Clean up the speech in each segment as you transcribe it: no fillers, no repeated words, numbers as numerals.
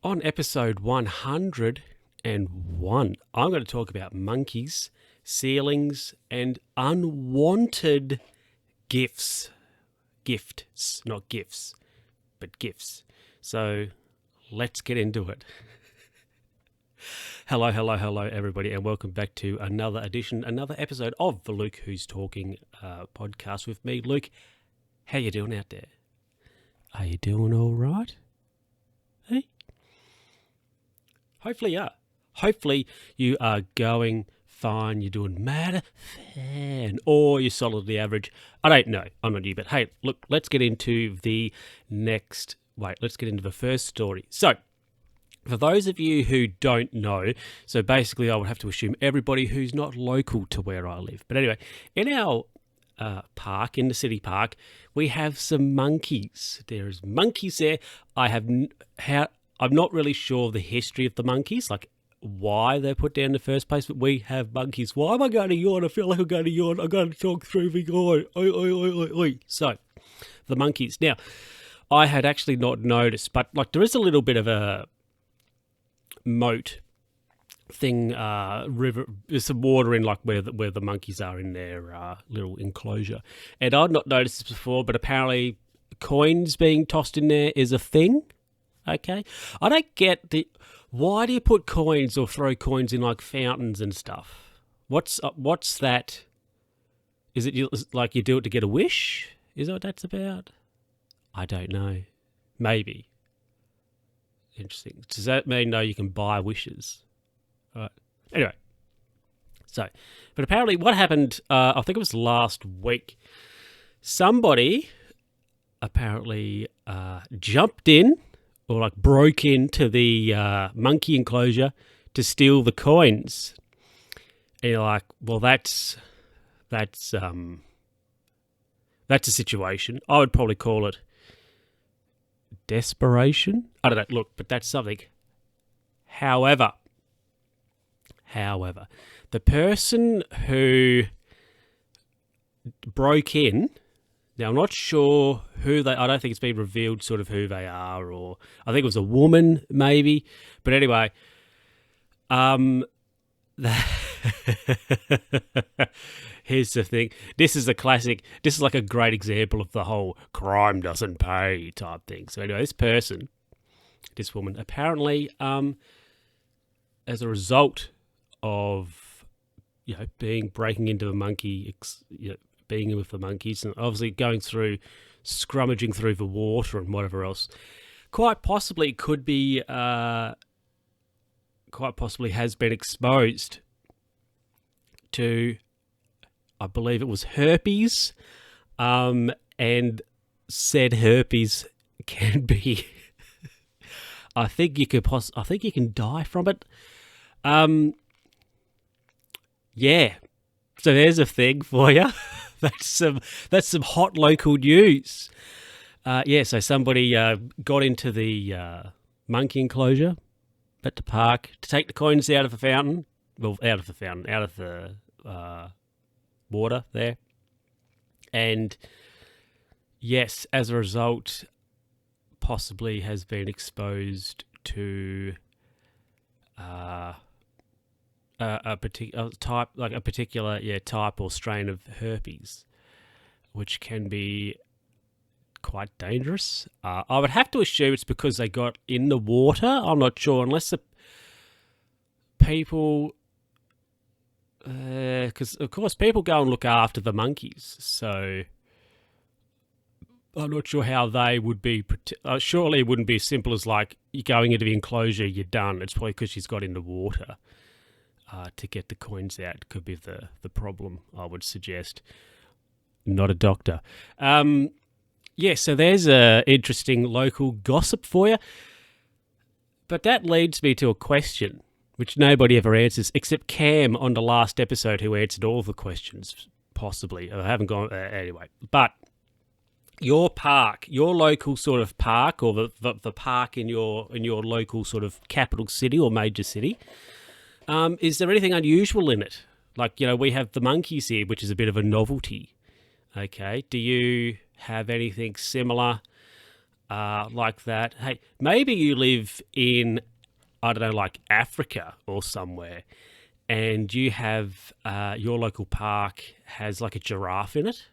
On episode 101, I'm going to talk about monkeys, ceilings, and unwanted gifts. Gifts, not gifts, but gifts. So let's get into it. Hello, everybody, and welcome back to another episode of the Luke Who's Talking podcast with me. Luke, how you doing out there? Are you doing all right? Hey? Hopefully, yeah. Hopefully you are going fine. You're doing mad fan, or you're solidly average. I don't know. I'm not you, but hey, look, let's get into the first story. So, for those of you who don't know, so basically I would have to assume everybody who's not local to where I live. But anyway, in our park, in the city park, we have some monkeys. There's monkeys there. I'm not really sure of the history of the monkeys, like why they're put there in the first place, but we have monkeys. Why am I going to yawn? I feel like I'm going to yawn. I'm going to talk through the yawn. Oi. So, the monkeys. Now, I had actually not noticed, but like there is a little bit of a moat thing, river, there's some water in like where the monkeys are in their little enclosure. And I'd not noticed this before, but apparently coins being tossed in there is a thing. Okay, I don't get why do you put coins or throw coins in like fountains and stuff? What's that? Is it like you do it to get a wish? Is that what that's about? I don't know. Maybe. Interesting. Does that mean no? You can buy wishes? All right. Anyway, but apparently what happened? I think it was last week. Somebody apparently jumped in. Or like broke into the monkey enclosure to steal the coins. And you're like, well, that's a situation. I would probably call it desperation. I don't know. Look, but that's something. However, the person who broke in. Now, I'm not sure I don't think it's been revealed sort of who they are, or I think it was a woman maybe. But anyway, here's the thing. This is like a great example of the whole crime doesn't pay type thing. So anyway, this woman, apparently, as a result of, breaking into the monkey, being with the monkeys and obviously scrummaging through the water and whatever else, quite possibly has been exposed to, I believe it was herpes, and said herpes can be, I think you can die from it. Yeah. So there's a thing for you. That's some hot local news. So somebody got into the monkey enclosure at the park to take the coins out of the fountain. Well, out of the water there. And yes, as a result, possibly has been exposed to a particular type or strain of herpes, which can be quite dangerous. I would have to assume it's because they got in the water. I'm not sure, unless the people, because of course people go and look after the monkeys, so I'm not sure how they would be. Surely it wouldn't be as simple as like you're going into the enclosure, you're done. It's probably because she's got in the water. To get the coins out could be the problem, I would suggest. Not a doctor. So there's a interesting local gossip for you. But that leads me to a question, which nobody ever answers, except Cam on the last episode, who answered all the questions, possibly. I haven't gone... anyway. But your park, your local sort of park, or the park in your local sort of capital city or major city... is there anything unusual in it? Like, we have the monkeys here, which is a bit of a novelty. Okay. Do you have anything similar like that. Hey, maybe you live in, I don't know, like Africa or somewhere, and you have your local park has like a giraffe in it,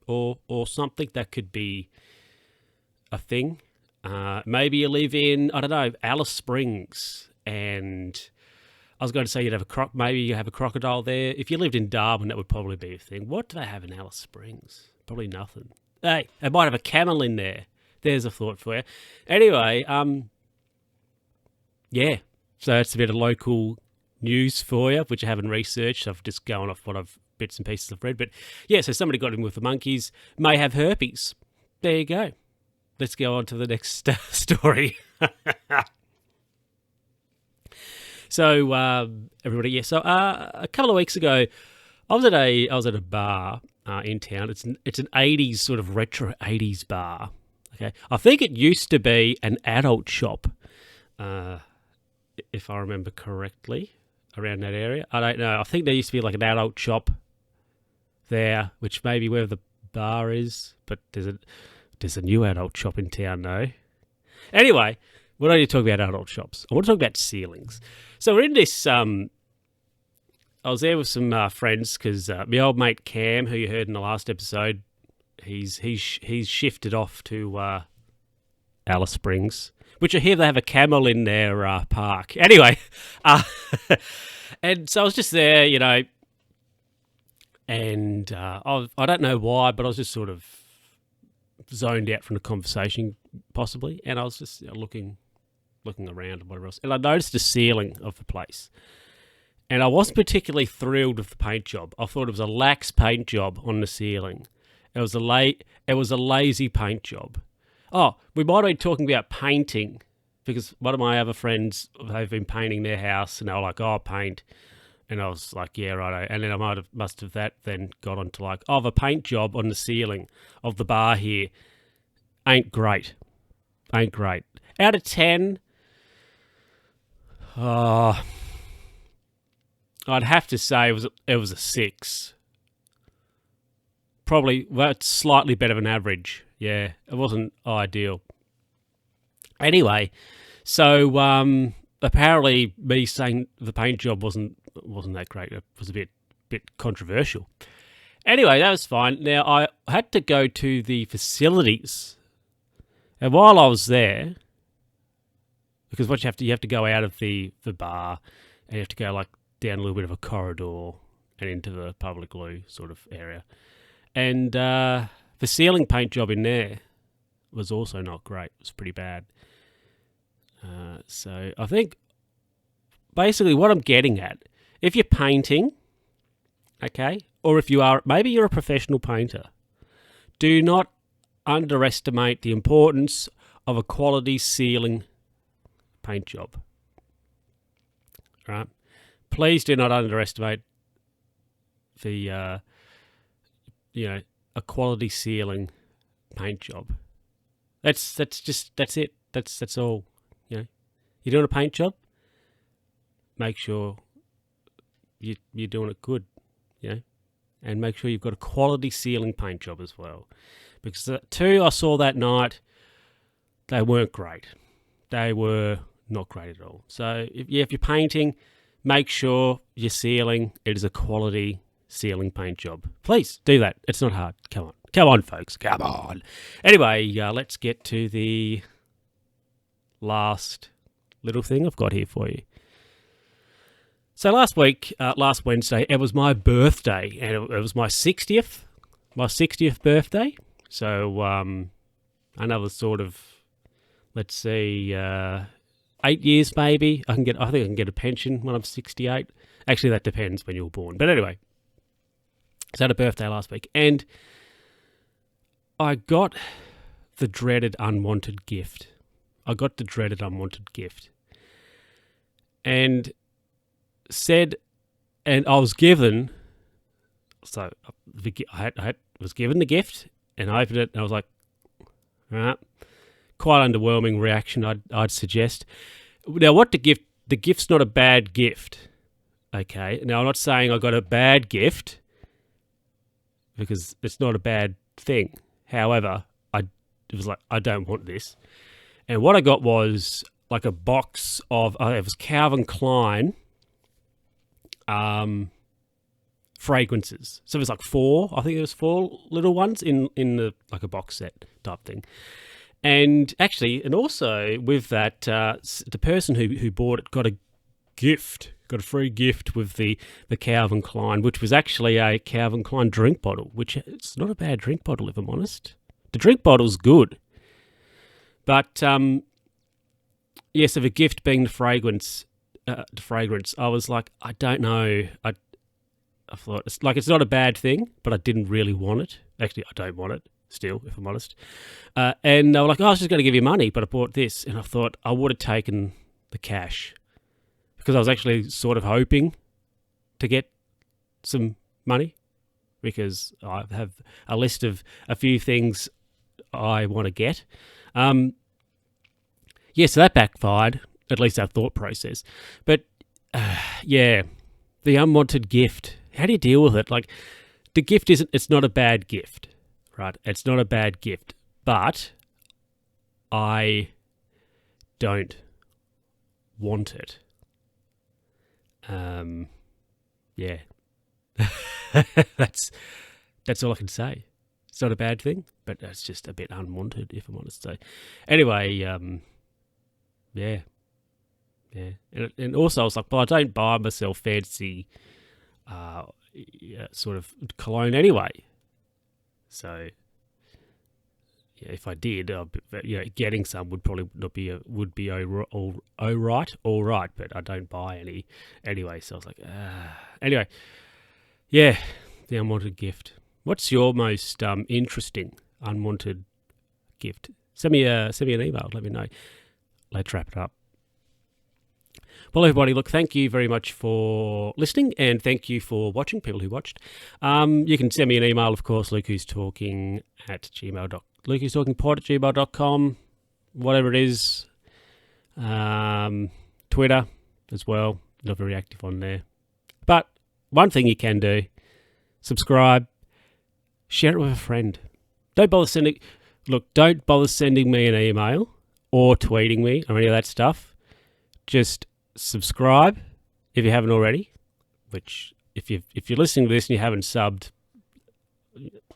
or something that could be a thing. Maybe you live in, I don't know, Alice Springs, and I was going to say you'd have maybe you have a crocodile there. If you lived in Darwin, that would probably be a thing. What do they have in Alice Springs? Probably nothing. Hey, they might have a camel in there. There's a thought for you. Anyway, yeah. So that's a bit of local news for you, which I haven't researched. I've just gone off what bits and pieces I've read. But yeah, so somebody got in with the monkeys, may have herpes. There you go. Let's go on to the next story. So everybody, yeah. So a couple of weeks ago, I was at a bar in town. It's an 80s sort of retro 80s bar. Okay, I think it used to be an adult shop, if I remember correctly, around that area. I don't know. I think there used to be like an adult shop there, which may be where the bar is. But there's a new adult shop in town, though. Anyway, we're not going to talk about adult shops. I want to talk about ceilings. So we're in this. I was there with some friends because my old mate Cam, who you heard in the last episode, he's shifted off to Alice Springs, which I hear they have a camel in their park. Anyway, and so I was just there, you know, and I don't know why, but I was just sort of zoned out from the conversation, possibly, and I was just looking around and whatever else, and I noticed the ceiling of the place, and I wasn't particularly thrilled with the paint job. I thought it was a lax paint job on the ceiling. It was a lazy paint job. Oh, we might have been talking about painting, because one of my other friends, they've been painting their house, and they were like, "Oh, paint," and I was like, "Yeah, righto." And then I must have then got on to like, "Oh, the paint job on the ceiling of the bar here ain't great. Out of 10, I'd have to say it was a 6. Probably, well, it's slightly better than average. Yeah, it wasn't ideal. Anyway, so apparently me saying the paint job wasn't that great. It was a bit controversial. Anyway, that was fine. Now, I had to go to the facilities. And while I was there, because what you have to go out of the bar, and you have to go like down a little bit of a corridor and into the public loo sort of area. And the ceiling paint job in there was also not great. It was pretty bad. So I think basically what I'm getting at, if you're painting, okay, or if maybe you're a professional painter, do not underestimate the importance of a quality ceiling paint job. Right? Please do not underestimate the a quality ceiling paint job. That's it. That's all. You know, you're doing a paint job, make sure you're doing it good. You know, and make sure you've got a quality ceiling paint job as well. Because the two I saw that night, they weren't great. They were not great at all. So if you're painting, make sure your ceiling, it is a quality ceiling paint job. Please do that. It's not hard. Come on, folks. Come on. Anyway, let's get to the last little thing I've got here for you. So last Wednesday, it was my birthday, and it was my 60th birthday. So another sort of, let's see, 8 years maybe. I think I can get a pension when I'm 68. Actually, that depends when you were born. But anyway, so I had a birthday last week, and I got the dreaded unwanted gift. And I was given, so I was given the gift, and I opened it, and I was like, quite underwhelming reaction, I'd suggest. Now, the gift's not a bad gift, okay? Now, I'm not saying I got a bad gift, because it's not a bad thing. However, it was like, I don't want this. And what I got was like a box of, it was Calvin Klein fragrances. So it was like I think it was 4 little ones in the like a box set type thing. And actually, and also with that, the person who bought it got a free gift with the Calvin Klein, which was actually a Calvin Klein drink bottle, which it's not a bad drink bottle, if I'm honest. The drink bottle's good. But, so the gift being the fragrance, I was like, I don't know. I thought, it's not a bad thing, but I didn't really want it. Actually, I don't want it still, if I'm honest. And they were like, I was just going to give you money, but I bought this. And I thought I would have taken the cash because I was actually sort of hoping to get some money because I have a list of a few things I want to get. So that backfired, at least our thought process. But, the unwanted gift. How do you deal with it? Like, the gift it's not a bad gift, right? It's not a bad gift, but I don't want it. That's all I can say. It's not a bad thing, but it's just a bit unwanted, if I'm honest. So, anyway, and also I was like, well, I don't buy myself fancy, sort of cologne anyway. So, if I did, getting some would probably not be all right, but I don't buy any anyway. So I was like, anyway, the unwanted gift. What's your most interesting unwanted gift? Send me an email. Let me know. Let's wrap it up. Well, everybody, look, thank you very much for listening, and thank you for watching, people who watched. You can send me an email, of course, lukeWho'sTalking@gmail.com, whatever it is. Twitter as well. Not very active on there. But one thing you can do, subscribe, share it with a friend. Don't bother sending me an email or tweeting me or any of that stuff. Just subscribe if you haven't already, which if you're listening to this and you haven't subbed,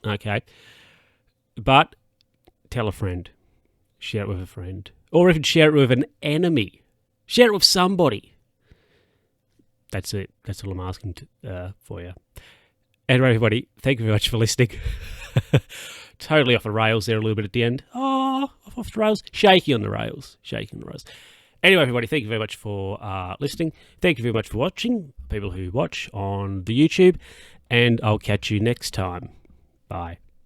okay. But tell a friend. Share it with a friend. Or even share it with an enemy. Share it with somebody. That's it. That's all I'm asking for you. Anyway, everybody, thank you very much for listening. Totally off the rails there a little bit at the end. Oh, off the rails. Shaky on the rails. Anyway, everybody, thank you very much for listening. Thank you very much for watching, people who watch on the YouTube. And I'll catch you next time. Bye.